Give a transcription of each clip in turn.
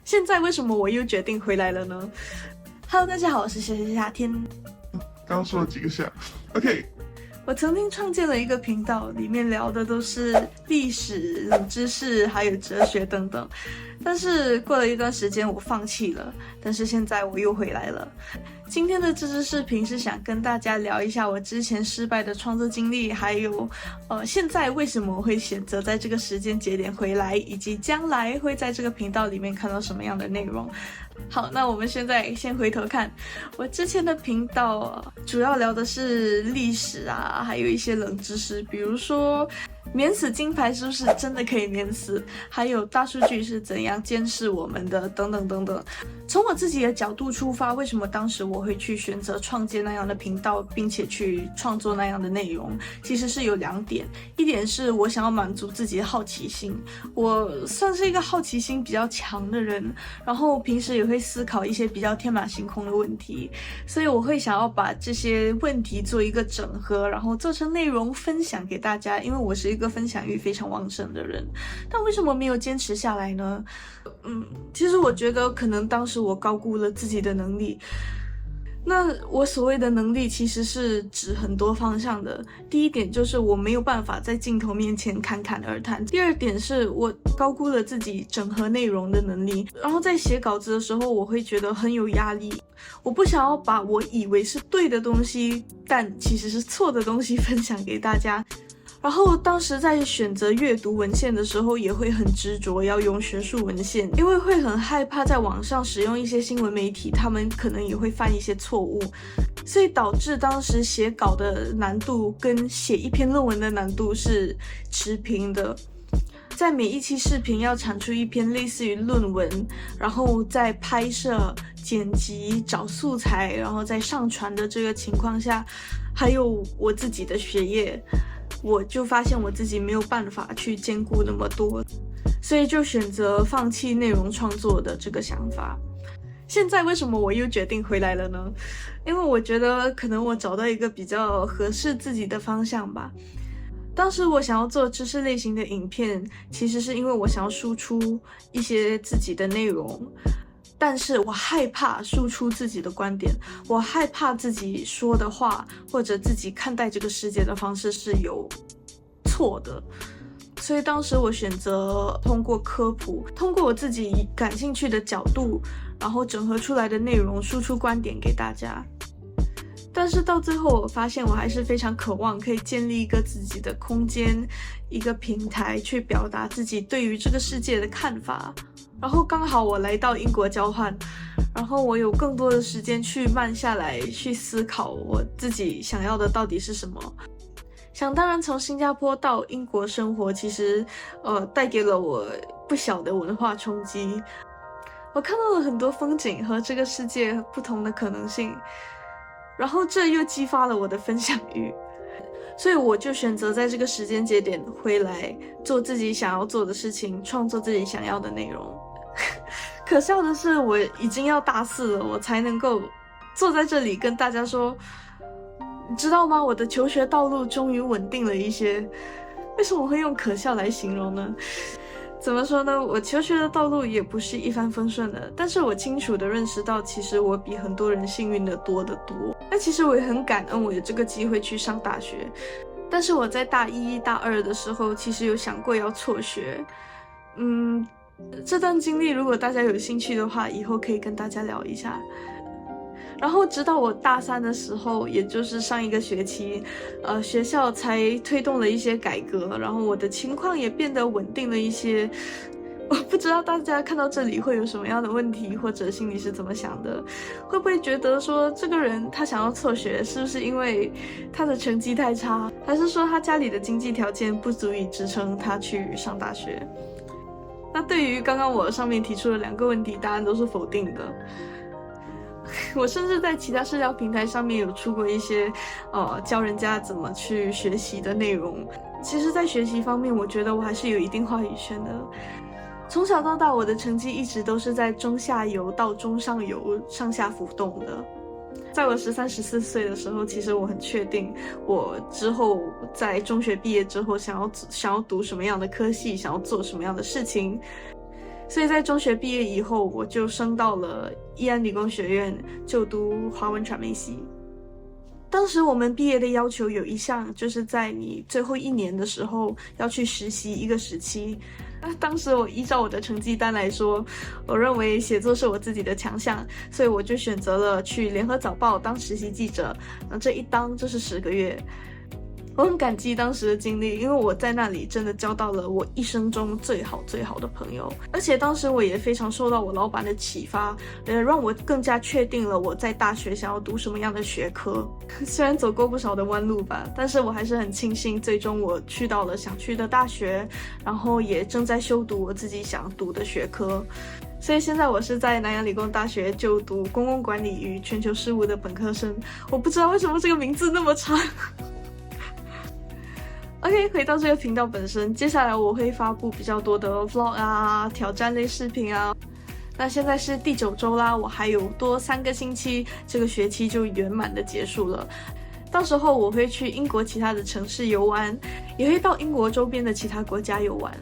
现在为什么我又决定回来了呢 ？Hello， 大家好，我是夏天。刚刚说了几个下 ，OK。我曾经创建了一个频道，里面聊的都是历史、冷知识，还有哲学等等。但是过了一段时间，我放弃了。但是现在我又回来了。今天的这支视频是想跟大家聊一下我之前失败的创作经历，还有现在为什么我会选择在这个时间节点回来，以及将来会在这个频道里面看到什么样的内容。好，那我们现在先回头看我之前的频道，主要聊的是历史啊，还有一些冷知识，比如说免死金牌是不是真的可以免死，还有大数据是怎样监视我们的，等等等等。从我自己的角度出发，为什么当时我会去选择创建那样的频道，并且去创作那样的内容，其实是有两点。一点是我想要满足自己的好奇心，我算是一个好奇心比较强的人，然后平时也会思考一些比较天马行空的问题，所以我会想要把这些问题做一个整合，然后做成内容分享给大家，因为我是一个分享欲非常旺盛的人。但为什么没有坚持下来呢？其实我觉得可能当时我高估了自己的能力。那我所谓的能力其实是指很多方向的。第一点就是我没有办法在镜头面前侃侃而谈。第二点是我高估了自己整合内容的能力。然后在写稿子的时候，我会觉得很有压力。我不想要把我以为是对的东西，但其实是错的东西分享给大家。然后当时在选择阅读文献的时候，也会很执着要用学术文献，因为会很害怕在网上使用一些新闻媒体，他们可能也会犯一些错误，所以导致当时写稿的难度跟写一篇论文的难度是持平的。在每一期视频要产出一篇类似于论文，然后在拍摄、剪辑、找素材，然后再上传的这个情况下，还有我自己的学业，我就发现我自己没有办法去兼顾那么多，所以就选择放弃内容创作的这个想法。现在为什么我又决定回来了呢？因为我觉得可能我找到一个比较合适自己的方向吧。当时我想要做知识类型的影片，其实是因为我想要输出一些自己的内容，但是我害怕输出自己的观点，我害怕自己说的话或者自己看待这个世界的方式是有错的。所以当时我选择通过科普，通过我自己感兴趣的角度，然后整合出来的内容输出观点给大家。但是到最后我发现我还是非常渴望可以建立一个自己的空间，一个平台去表达自己对于这个世界的看法。然后刚好我来到英国交换，然后我有更多的时间去慢下来，去思考我自己想要的到底是什么。想当然从新加坡到英国生活，其实带给了我不小的文化冲击。我看到了很多风景和这个世界不同的可能性，然后这又激发了我的分享欲，所以我就选择在这个时间节点回来做自己想要做的事情，创作自己想要的内容。可笑的是我已经要大4了，我才能够坐在这里跟大家说，你知道吗？我的求学道路终于稳定了一些。为什么我会用可笑来形容呢？怎么说呢？我求学的道路也不是一帆风顺的，但是我清楚地认识到，其实我比很多人幸运的多得多。那其实我也很感恩我有这个机会去上大学，但是我在大1、大2的时候，其实有想过要辍学。这段经历如果大家有兴趣的话，以后可以跟大家聊一下。然后直到我大3的时候，也就是上一个学期，学校才推动了一些改革，然后我的情况也变得稳定了一些。我不知道大家看到这里会有什么样的问题，或者心里是怎么想的，会不会觉得说这个人他想要辍学，是不是因为他的成绩太差，还是说他家里的经济条件不足以支撑他去上大学？那对于刚刚我上面提出的2个问题，答案都是否定的。我甚至在其他社交平台上面有出过一些教人家怎么去学习的内容。其实在学习方面，我觉得我还是有一定话语权的。从小到大，我的成绩一直都是在中下游到中上游上下浮动的。在我13、14岁的时候，其实我很确定我之后在中学毕业之后想要读什么样的科系，想要做什么样的事情。所以在中学毕业以后，我就升到了义安理工学院就读华文传媒系。当时我们毕业的要求有一项，就是在你最后1年的时候要去实习1个时期。当时我依照我的成绩单来说，我认为写作是我自己的强项，所以我就选择了去联合早报当实习记者。这一当就是10个月。我很感激当时的经历，因为我在那里真的交到了我一生中最好的朋友。而且当时我也非常受到我老板的启发，让我更加确定了我在大学想要读什么样的学科。虽然走过不少的弯路吧，但是我还是很庆幸最终我去到了想去的大学，然后也正在修读我自己想读的学科。所以现在我是在南洋理工大学就读公共管理与全球事务的本科生。我不知道为什么这个名字那么长。OK， 回到这个频道本身，接下来我会发布比较多的 vlog 啊、挑战类视频啊。那现在是第9周啦，我还有多3个星期，这个学期就圆满的结束了。到时候我会去英国其他的城市游玩，也会到英国周边的其他国家游玩。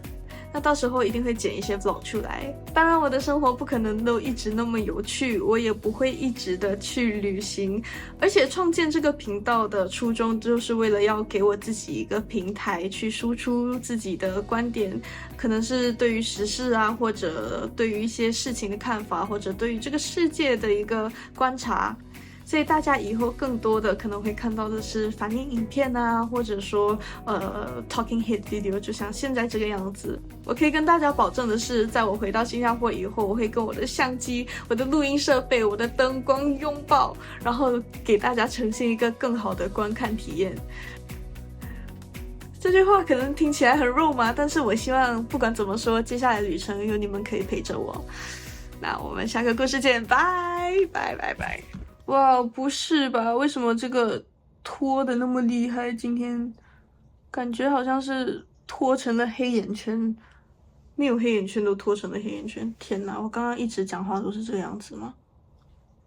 那到时候一定会剪一些 vlog 出来。当然我的生活不可能都一直那么有趣，我也不会一直的去旅行。而且创建这个频道的初衷就是为了要给我自己一个平台去输出自己的观点，可能是对于时事啊，或者对于一些事情的看法，或者对于这个世界的一个观察。所以大家以后更多的可能会看到的是反应影片啊，或者说talking head video， 就像现在这个样子。我可以跟大家保证的是，在我回到新加坡以后，我会跟我的相机、我的录音设备、我的灯光拥抱，然后给大家呈现一个更好的观看体验。这句话可能听起来很肉麻，但是我希望不管怎么说，接下来的旅程有你们可以陪着我。那我们下个故事见，拜拜拜拜。哇，不是吧？为什么这个拖的那么厉害？今天感觉好像是拖成了黑眼圈，没有黑眼圈都拖成了黑眼圈。天哪，我刚刚一直讲话都是这个样子吗？